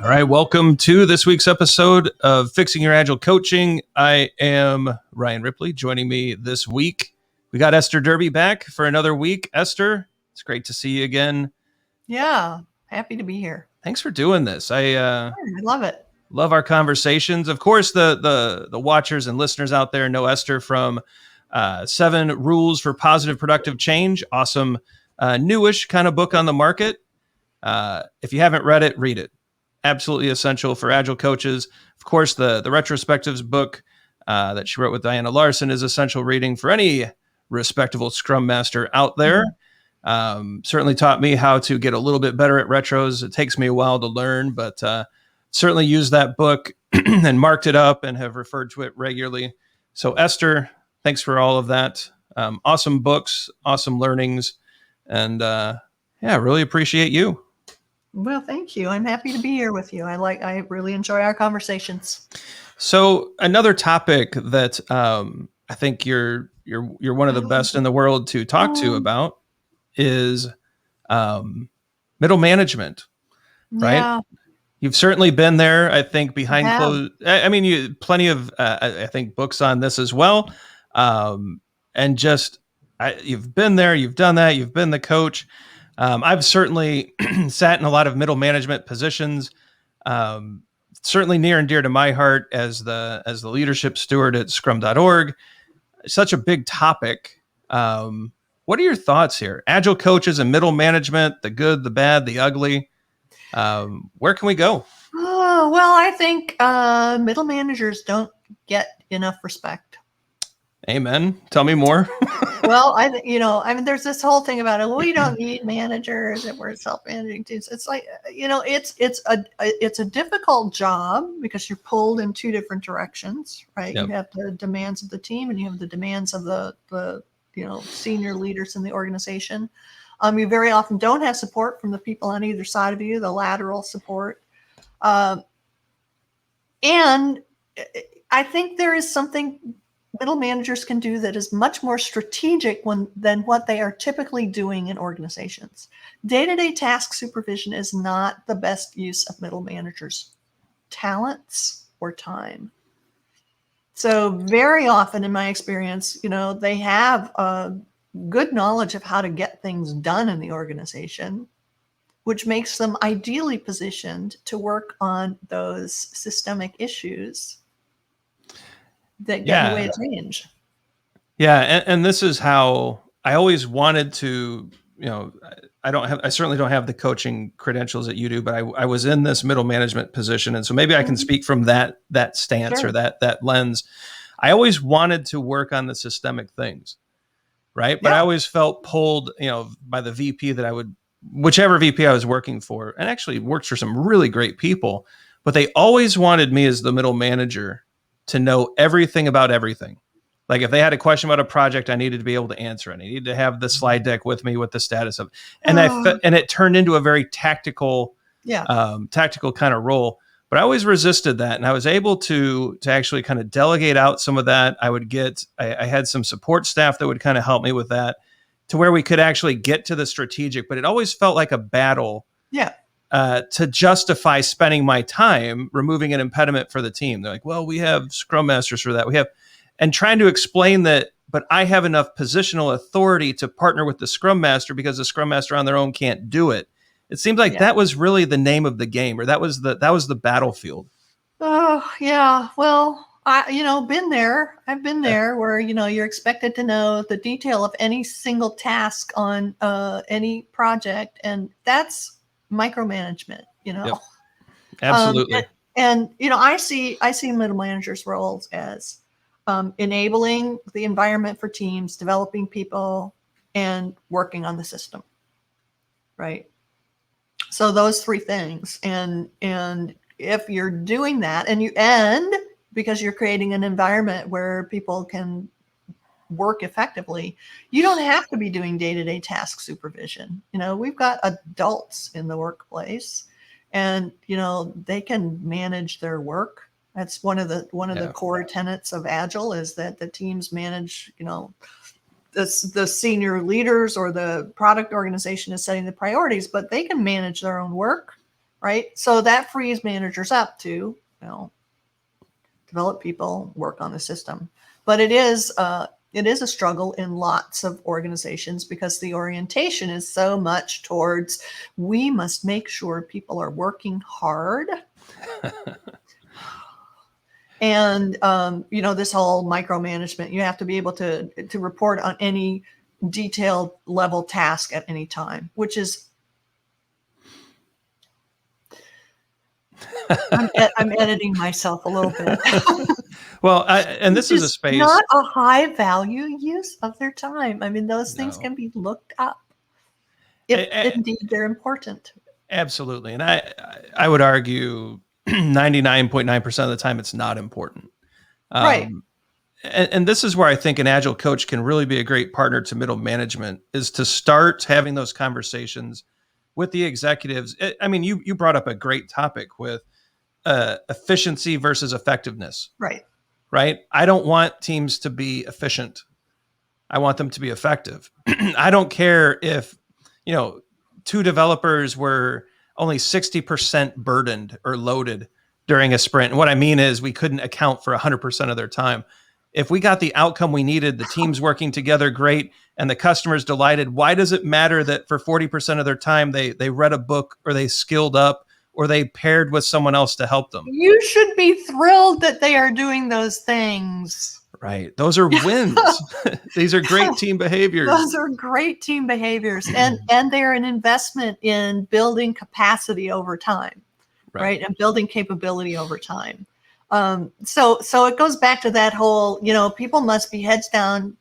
All right, welcome to this week's episode of Fixing Your Agile Coaching. I am Ryan Ripley. Joining me this week, we got Esther Derby back for another week. Esther, it's great to see you again. Yeah, happy to be here. Thanks for doing this. I love it. Love our conversations. Of course, the watchers and listeners out there know Esther from 7 Rules for Positive Productive Change. Awesome, newish kind of book on the market. If you haven't read it, read it. Absolutely essential for Agile coaches. Of course, the retrospectives book that she wrote with Diana Larson is essential reading for any respectable Scrum Master out there. Certainly taught me how to get a little bit better at retros. It takes me a while to learn, but certainly used that book and marked it up and have referred to it regularly. So Esther, thanks for all of that. Awesome books, awesome learnings, and really appreciate you. Well, thank you. I'm happy to be here with you. I really enjoy our conversations. So another topic that I think you're one of the best in the world to talk to about is middle management, right? Yeah. You've certainly been there, I think, behind closed. I mean, you plenty of I think books on this as well, and just you've been there, you've done that, you've been the coach. I've certainly sat in a lot of middle management positions, certainly near and dear to my heart as the leadership steward at scrum.org. Such a big topic. What are your thoughts here? Agile coaches and middle management, the good, the bad, the ugly. Where can we go? Oh, well, I think middle managers don't get enough respect. Amen. Tell me more. Well, there's this whole thing about we don't need managers and we're self-managing teams. It's like, it's a difficult job because you're pulled in 2 different directions, right? Yep. You have the demands of the team and you have the demands of the senior leaders in the organization. You very often don't have support from the people on either side of you, the lateral support. And I think there is something middle managers can do that is much more strategic than what they are typically doing in organizations. Day-to-day task supervision is not the best use of middle managers' talents or time. So very often in my experience, they have a good knowledge of how to get things done in the organization, which makes them ideally positioned to work on those systemic issues that get in the way of change. Yeah, and this is how I always wanted to, I certainly don't have the coaching credentials that you do, but I was in this middle management position. And so maybe I can speak from that stance or that lens. I always wanted to work on the systemic things, right? But I always felt pulled, by the VP whichever VP I was working for, and actually worked for some really great people, but they always wanted me as the middle manager to know everything about everything. Like if they had a question about a project, I needed to be able to answer it. I needed to have the slide deck with me with the status of, and and it turned into a very tactical kind of role. But I always resisted that, and I was able to actually kind of delegate out some of that. I had some support staff that would kind of help me with that, to where we could actually get to the strategic. But it always felt like a battle. Yeah. To justify spending my time removing an impediment for the team. They're like, well, we have Scrum Masters for that. And trying to explain that, but I have enough positional authority to partner with the Scrum Master because the Scrum Master on their own can't do it. It seemed like that was really the name of the game, or that was the battlefield. Oh, yeah. Well, been there. I've been there where, you're expected to know the detail of any single task on any project. And that's micromanagement, Yep. Absolutely. I see middle managers' roles as enabling the environment for teams, developing people, and working on the system. Right. So those 3 things. And if you're doing that and because you're creating an environment where people can work effectively, you don't have to be doing day-to-day task supervision. We've got adults in the workplace and, they can manage their work. That's one of the core tenets of Agile is that the teams manage, the senior leaders or the product organization is setting the priorities, but they can manage their own work. right? So that frees managers up to, develop people, work on the system. But it is a struggle in lots of organizations because the orientation is so much towards, we must make sure people are working hard. And, this whole micromanagement, you have to be able to report on any detailed level task at any time, which is, I'm editing myself a little bit. Well, and this is a space. Not a high value use of their time. I mean, those things can be looked up if indeed they're important. Absolutely. And I would argue 99.9% of the time it's not important. Right. And this is where I think an Agile coach can really be a great partner to middle management, is to start having those conversations with the executives. I mean, you brought up a great topic with efficiency versus effectiveness. Right. Right. I don't want teams to be efficient. I want them to be effective. I don't care if, two developers were only 60% burdened or loaded during a sprint. And what I mean is we couldn't account for 100% of their time. If we got the outcome we needed, the team's working together great, and the customer's delighted, why does it matter that for 40% of their time they read a book, or they skilled up, or they paired with someone else to help them? You should be thrilled that they are doing those things. Right. Those are wins. These are great team behaviors. Those are great team behaviors. And they're an investment in building capacity over time, right? And building capability over time. So it goes back to that whole, people must be heads down,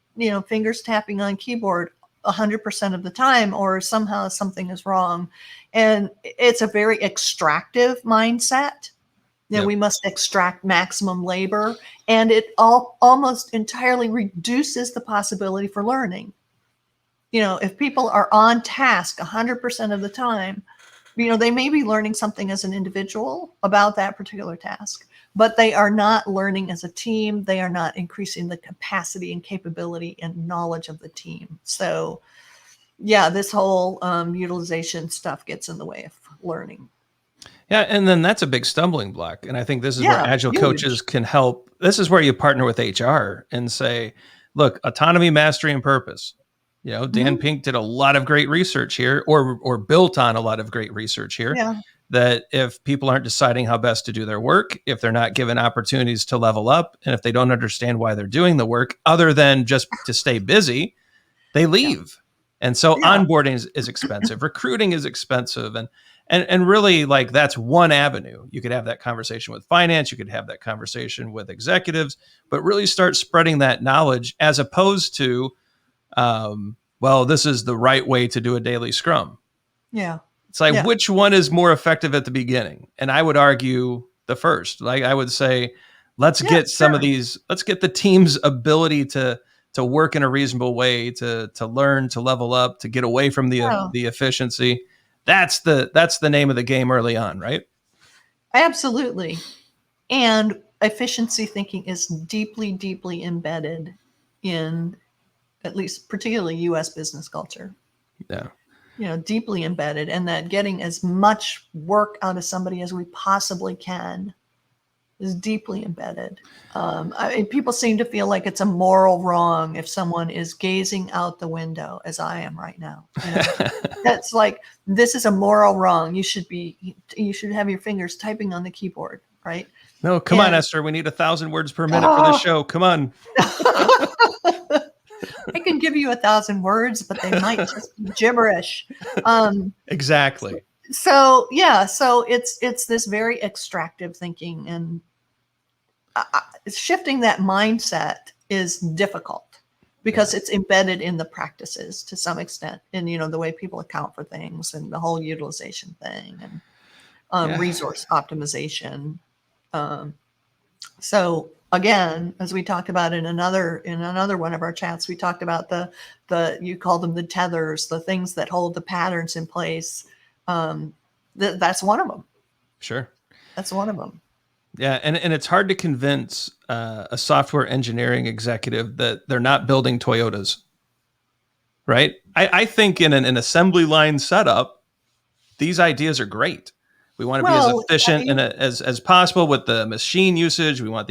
fingers tapping on keyboard 100% of the time, or somehow something is wrong. And it's a very extractive mindset. We must extract maximum labor, and it almost entirely reduces the possibility for learning. If people are on task 100% of the time, they may be learning something as an individual about that particular task, but they are not learning as a team. They are not increasing the capacity and capability and knowledge of the team. So, this whole utilization stuff gets in the way of learning. Yeah, and then that's a big stumbling block. And I think this is where Agile coaches can help. This is where you partner with HR and say, look, autonomy, mastery, and purpose. Dan Pink did a lot of great research here, or built on a lot of great research here, that if people aren't deciding how best to do their work, if they're not given opportunities to level up, and if they don't understand why they're doing the work other than just to stay busy, they leave. And so onboarding is expensive. Recruiting is expensive. And really, like, that's one avenue. You could have that conversation with finance. You could have that conversation with executives, but really start spreading that knowledge, as opposed to, this is the right way to do a daily scrum. Yeah. It's like, which one is more effective at the beginning? And I would argue the first. Like, I would say, let's get the team's ability to work in a reasonable way, to learn, to level up, to get away from the efficiency. That's the name of the game early on, right? Absolutely. And efficiency thinking is deeply, deeply embedded in, at least particularly U.S. business culture. Yeah. Deeply embedded, and that getting as much work out of somebody as we possibly can is deeply embedded. People seem to feel like it's a moral wrong if someone is gazing out the window, as I am right now. That's like, this is a moral wrong. You should have your fingers typing on the keyboard, right? No, come on, Esther. We need 1,000 words per minute for the show. Come on. I can give you 1,000 words, but they might just be gibberish. Exactly. So it's this very extractive thinking, and shifting that mindset is difficult because it's embedded in the practices to some extent, and the way people account for things, and the whole utilization thing, and resource optimization. So again, as we talked about in another one of our chats, we talked about the you call them the tethers, the things that hold the patterns in place. That's one of them. Sure. That's one of them. Yeah. And it's hard to convince a software engineering executive that they're not building Toyotas, right? I think in an assembly line setup, these ideas are great. We want to be as Well, I efficient mean, and as possible with the machine usage. We want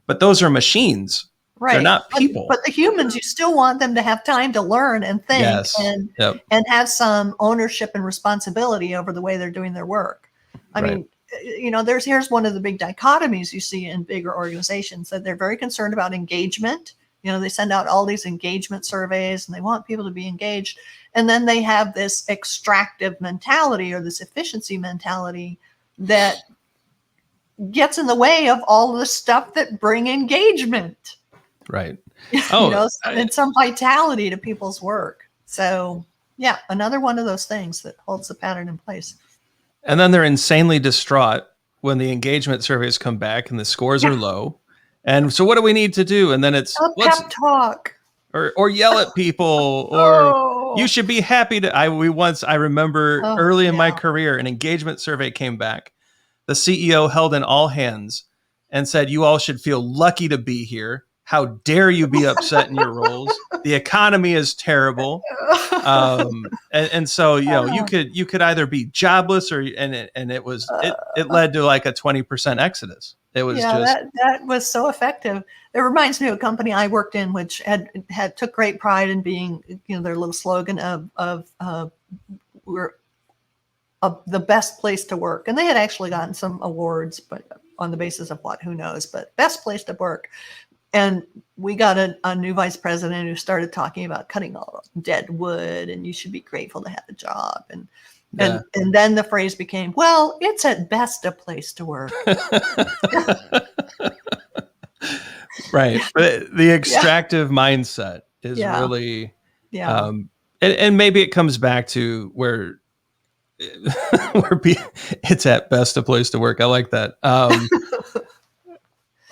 but those are machines. They're right. not people. But the humans, you still want them to have time to learn and think Yes. Yep. and have some ownership and responsibility over the way they're doing their work. I Right. mean, here's one of the big dichotomies you see in bigger organizations, that they're very concerned about engagement. They send out all these engagement surveys and they want people to be engaged. And then they have this extractive mentality or this efficiency mentality that gets in the way of all the stuff that bring engagement. Right. And some vitality to people's work. So yeah, another one of those things that holds the pattern in place. And then they're insanely distraught when the engagement surveys come back and the scores are low. And so what do we need to do? And then it's a pep talk. Or yell at people, or you should be happy to. I remember early in my career, an engagement survey came back. The CEO held an all hands and said, "You all should feel lucky to be here. How dare you be upset in your roles? The economy is terrible." And so you could either be jobless and it led to like a 20% exodus. It was that was so effective. It reminds me of a company I worked in, which had took great pride in being, their little slogan of we're the best place to work. And they had actually gotten some awards, but on the basis of who knows, but best place to work. And we got a new vice president who started talking about cutting all dead wood and you should be grateful to have a job. And then the phrase became, well, it's at best a place to work. Right. But the extractive mindset is really, and maybe it comes back to where it's at best a place to work. I like that.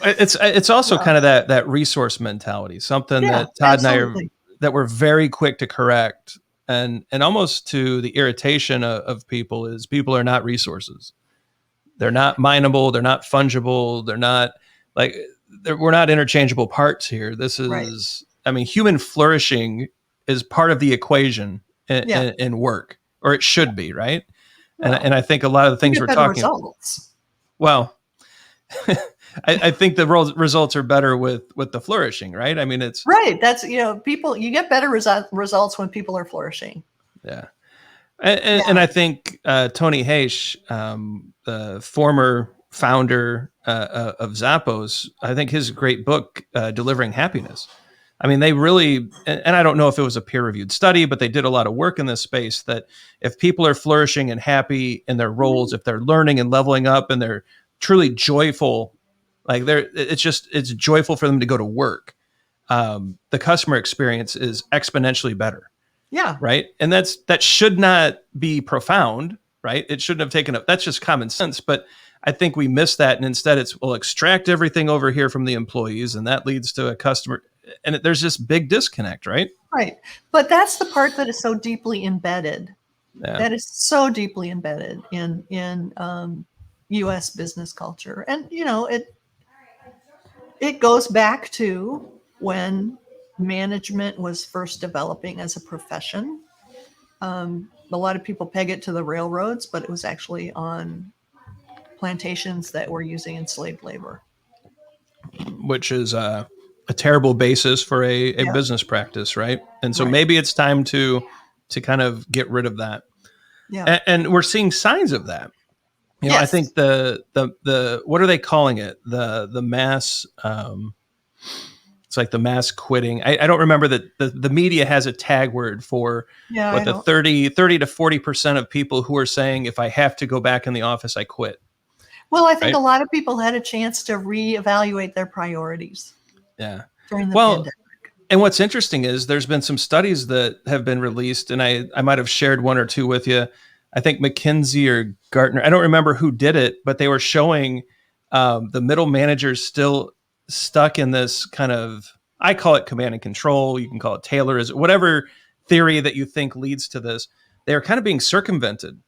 It's also kind of that resource mentality, something that Todd and I that we're very quick to correct, and almost to the irritation of people is people are not resources. They're not mineable. They're not fungible. They're not we're not interchangeable parts here. This is, human flourishing is part of the equation in work, or it should be, right? Well, and I think a lot of the things we're talking about. Well, I think the results are better with the flourishing, right? It's right. That's, people, you get better results when people are flourishing. Yeah. And I think Tony Heish, the former founder of Zappos, I think his great book, Delivering Happiness. They really, and I don't know if it was a peer-reviewed study, but they did a lot of work in this space, that if people are flourishing and happy in their roles, if they're learning and leveling up and they're truly joyful, it's joyful for them to go to work, the customer experience is exponentially better. Yeah. Right. And that should not be profound, right? It shouldn't have taken up. That's just common sense. But I think we miss that. And instead we'll extract everything over here from the employees, and that leads to a customer. And there's this big disconnect, right? Right. But that's the part that is so deeply embedded. Yeah. That is so deeply embedded in U.S. business culture. And, it goes back to when management was first developing as a profession. A lot of people peg it to the railroads, but it was actually on plantations that were using enslaved labor. Which is a terrible basis for a business practice, right? And so maybe it's time to kind of get rid of that. Yeah. And we're seeing signs of that. I think the what are they calling it? The mass it's like the mass quitting. I don't remember that the media has a tag word for the 30 to 40% of people who are saying, if I have to go back in the office, I quit. Well, I think a lot of people had a chance to reevaluate their priorities. Yeah. During the pandemic. And what's interesting is there's been some studies that have been released, and I might have shared one or two with you. I think McKinsey or Gartner, I don't remember who did it, but they were showing the middle managers still stuck in this kind of, I call it command and control. You can call it Taylorism, whatever theory that you think leads to this. They are kind of being circumvented,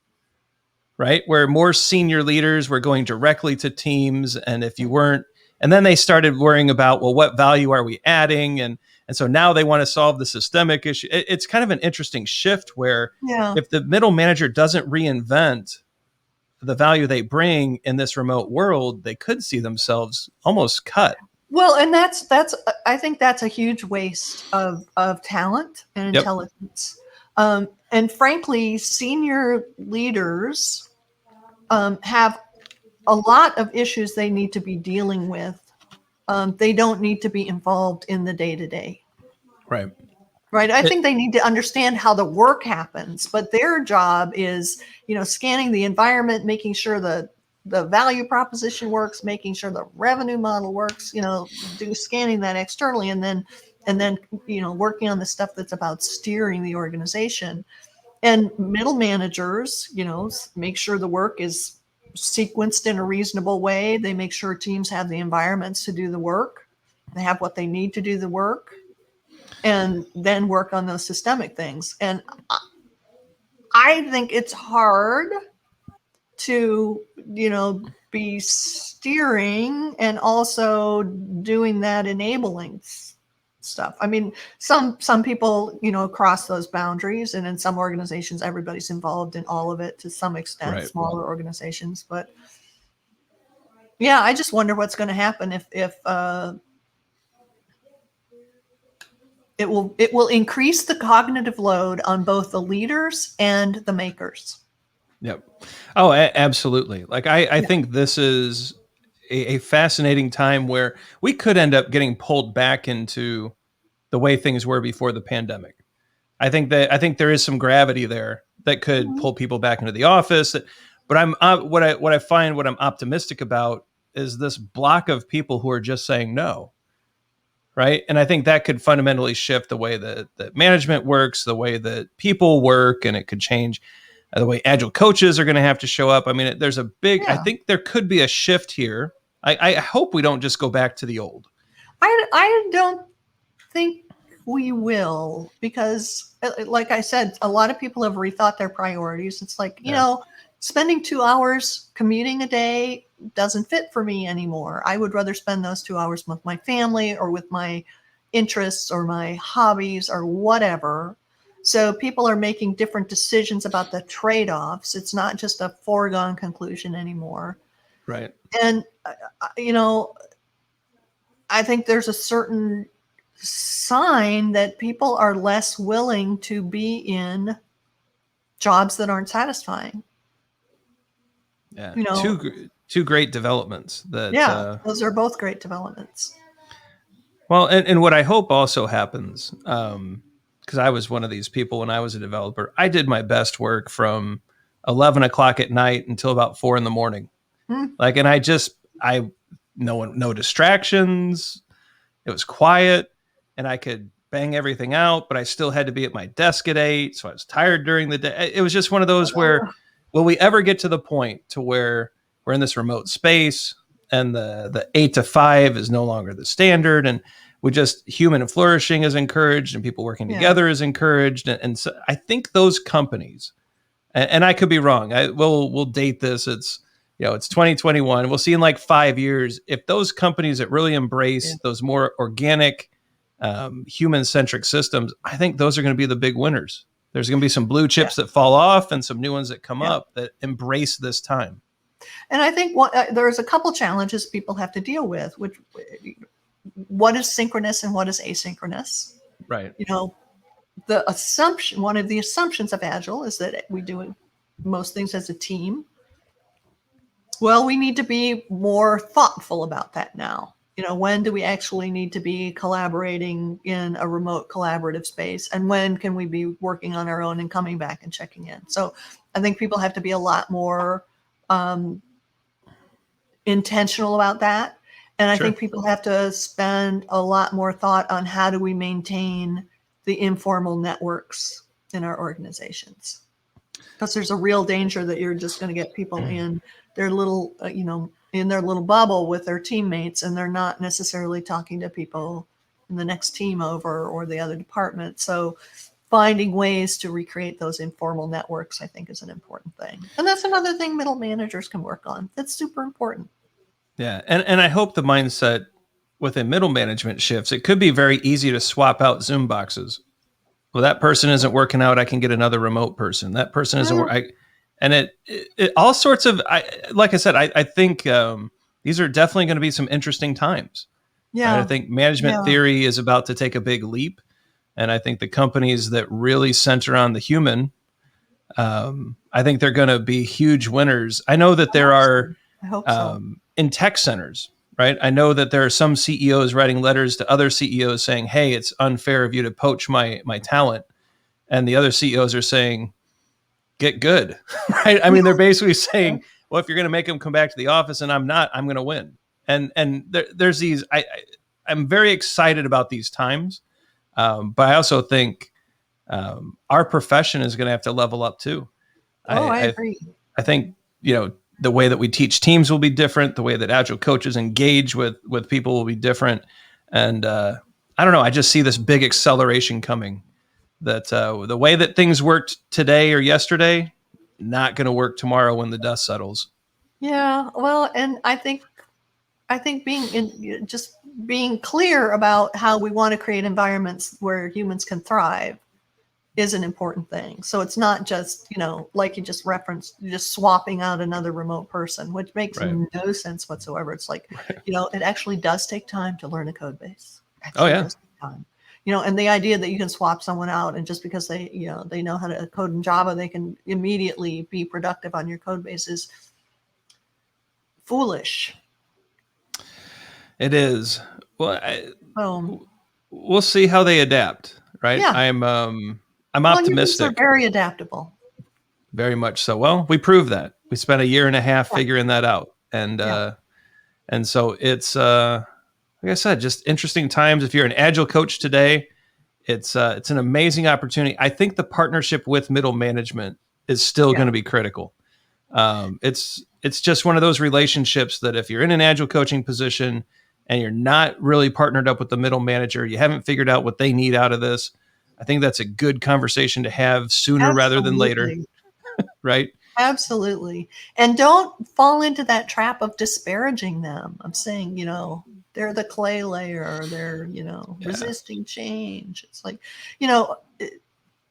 right? Where more senior leaders were going directly to teams. And if you weren't, and then they started worrying about, well, what value are we adding? And so now they want to solve the systemic issue. It's kind of an interesting shift where if the middle manager doesn't reinvent the value they bring in this remote world, they could see themselves almost cut. Well, and that's I think that's a huge waste of talent and Yep. intelligence. And frankly, senior leaders have a lot of issues they need to be dealing with. They don't need to be involved in the day-to-day. Right. Right. I think they need to understand how the work happens, but their job is, scanning the environment, making sure the value proposition works, making sure the revenue model works, scanning that externally, and then working on the stuff that's about steering the organization. And middle managers, make sure the work is sequenced in a reasonable way. They make sure teams have the environments to do the work. They have what they need to do the work, and then work on those systemic things. And I think it's hard to, be steering and also doing that enabling stuff. I mean, some people, cross those boundaries, and in some organizations, everybody's involved in all of it to some extent, Right. smaller organizations. But yeah, I just wonder what's going to happen if it will increase the cognitive load on both the leaders and the makers. Yep. Oh, absolutely. Like I think this is a fascinating time where we could end up getting pulled back into the way things were before the pandemic. I think there is some gravity there that could pull people back into the office. But I'm what I'm optimistic about is this block of people who are just saying no. Right. And I think that could fundamentally shift the way that management works, the way that people work, and it could change the way Agile coaches are going to have to show up. I mean, there's a big, I think there could be a shift here. I hope we don't just go back to the old. I don't think we will, because like I said, a lot of people have rethought their priorities. It's like, spending 2 hours commuting a day doesn't fit for me anymore. I would rather spend those 2 hours with my family or with my interests or my hobbies or whatever. So people are making different decisions about the trade-offs. It's not just a foregone conclusion anymore. Right. And, I think there's a certain sign that people are less willing to be in jobs that aren't satisfying. Yeah. Two great developments. Those are both great developments. Well, and what I hope also happens, because I was one of these people when I was a developer, I did my best work from 11 o'clock at night until about 4 a.m. Like, and no distractions. It was quiet, and I could bang everything out, but I still had to be at my desk at 8. So I was tired during the day. It was just one of those where, will we ever get to the point to where we're in this remote space and the 8 to 5 is no longer the standard, and human flourishing is encouraged, and people working together is encouraged. And so I think those companies, and I could be wrong. We'll date this. It's 2021. We'll see in like 5 years if those companies that really embrace those more organic, human-centric systems, I think those are going to be the big winners. There's going to be some blue chips that fall off and some new ones that come up that embrace this time. And I think there's a couple challenges people have to deal with, which what is synchronous and what is asynchronous. Right. One of the assumptions of Agile is that we do most things as a team. Well, we need to be more thoughtful about that now. When do we actually need to be collaborating in a remote collaborative space? And when can we be working on our own and coming back and checking in? So I think people have to be a lot more intentional about that. And I think people have to spend a lot more thought on how do we maintain the informal networks in our organizations. Because there's a real danger that you're just going to get people in their little, in their little bubble with their teammates, and they're not necessarily talking to people in the next team over or the other department. So finding ways to recreate those informal networks, I think, is an important thing. And that's another thing middle managers can work on. That's super important. Yeah. And I hope the mindset within middle management shifts. It could be very easy to swap out Zoom boxes. Well, that person isn't working out. I can get another remote person. That person isn't working. And it all sorts of, like I said, I think these are definitely going to be some interesting times. Yeah. Right? I think management theory is about to take a big leap. And I think the companies that really center on the human, I think they're going to be huge winners. I know that there are I hope so. In tech centers, right? I know that there are some CEOs writing letters to other CEOs saying, hey, it's unfair of you to poach my talent. And the other CEOs are saying, get good, right? I mean, they're basically saying, well, if you're going to make them come back to the office and I'm not, I'm going to win. And there's these, I'm very excited about these times. But I also think our profession is going to have to level up too. I agree. I think, the way that we teach teams will be different. The way that Agile coaches engage with people will be different. And I don't know, I just see this big acceleration coming, that the way that things worked today or yesterday, not going to work tomorrow when the dust settles. Yeah. Well, and I think just being clear about how we want to create environments where humans can thrive is an important thing. So it's not just, like you just referenced, just swapping out another remote person, which makes no sense whatsoever. It's like, it actually does take time to learn a code base. Does take time. And the idea that you can swap someone out and just because they know how to code in Java, they can immediately be productive on your code base is foolish. It is. Well, we'll see how they adapt, right? Yeah. I'm optimistic. Humans are very adaptable. Very much so. Well, we proved that. We spent a year and a half figuring that out. And so it's like I said, just interesting times. If you're an Agile coach today, it's an amazing opportunity. I think the partnership with middle management is still going to be critical. It's just one of those relationships that if you're in an Agile coaching position and you're not really partnered up with the middle manager, you haven't figured out what they need out of this, I think that's a good conversation to have sooner rather than later. Right? Absolutely. And don't fall into that trap of disparaging them. I'm saying, they're the clay layer, they're, resisting change. It's like,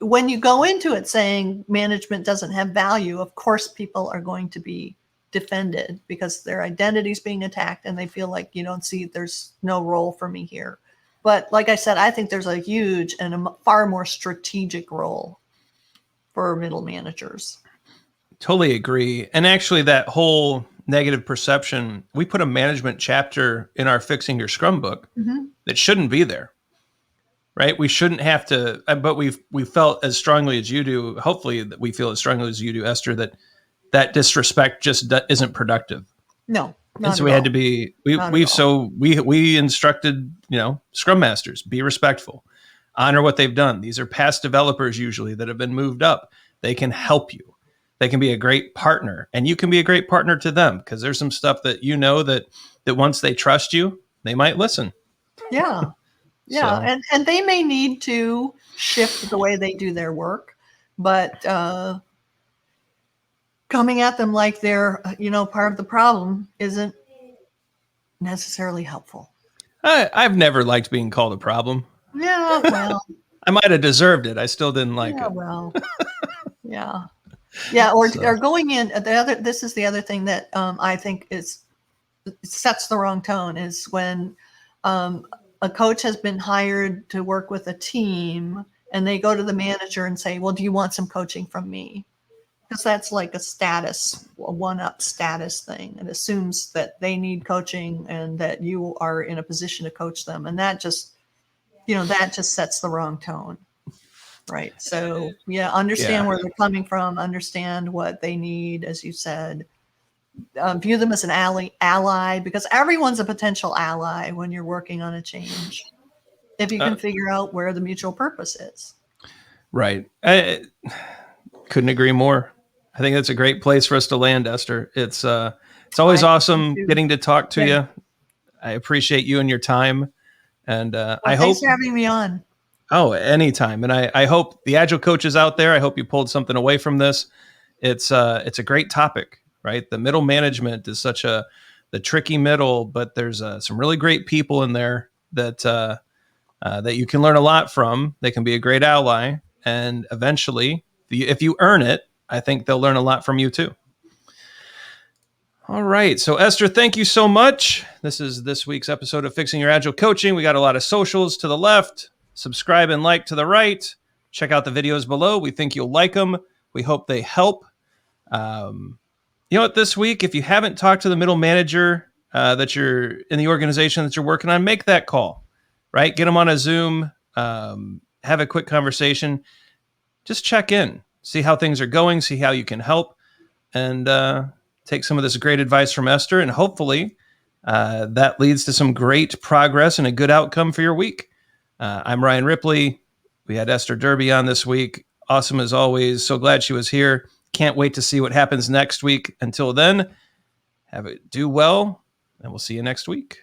when you go into it saying management doesn't have value, of course, people are going to be defended because their identity is being attacked and they feel like there's no role for me here. But like I said, I think there's a huge and a far more strategic role for middle managers. Totally agree. And actually that whole negative perception, we put a management chapter in our Fixing Your Scrum book that shouldn't be there, right? We shouldn't have to, but we felt as strongly as you do, hopefully that we feel as strongly as you do, Esther, that disrespect just isn't productive. No. And so we had to be, we instructed, Scrum Masters, be respectful, honor what they've done. These are past developers usually that have been moved up. They can help you. They can be a great partner, and you can be a great partner to them because there's some stuff that that once they trust you, they might listen. Yeah. Yeah. So. And they may need to shift the way they do their work, but coming at them like they're, part of the problem isn't necessarily helpful. I've never liked being called a problem. Yeah, well. I might have deserved it. I still didn't like it. Well, yeah. Yeah, or going in, this is the other thing that I think sets the wrong tone is when a coach has been hired to work with a team and they go to the manager and say, well, do you want some coaching from me? Because that's like a one-up status thing. It assumes that they need coaching and that you are in a position to coach them. And that just sets the wrong tone. Right. So, understand where they're coming from, understand what they need, as you said. View them as an ally, because everyone's a potential ally when you're working on a change, if you can figure out where the mutual purpose is. Right. I couldn't agree more. I think that's a great place for us to land, Esther. It's always awesome getting to talk to you. I appreciate you and your time. And thanks for having me on. Oh, anytime. And I hope the Agile coaches out there, I hope you pulled something away from this. It's a great topic, right? The middle management is the tricky middle, but there's some really great people in there that you can learn a lot from. They can be a great ally. And eventually, if you earn it, I think they'll learn a lot from you too. All right. So Esther, thank you so much. This is this week's episode of Fixing Your Agile Coaching. We got a lot of socials to the left, subscribe and like to the right. Check out the videos below. We think you'll like them. We hope they help. You know what, this week, if you haven't talked to the middle manager that you're in the organization that you're working on, make that call, right? Get them on a Zoom, have a quick conversation. Just check in, see how things are going, see how you can help, and take some of this great advice from Esther, and hopefully that leads to some great progress and a good outcome for your week. I'm Ryan Ripley. We had Esther Derby on this week. Awesome as always. So glad she was here. Can't wait to see what happens next week. Until then, do well, and we'll see you next week.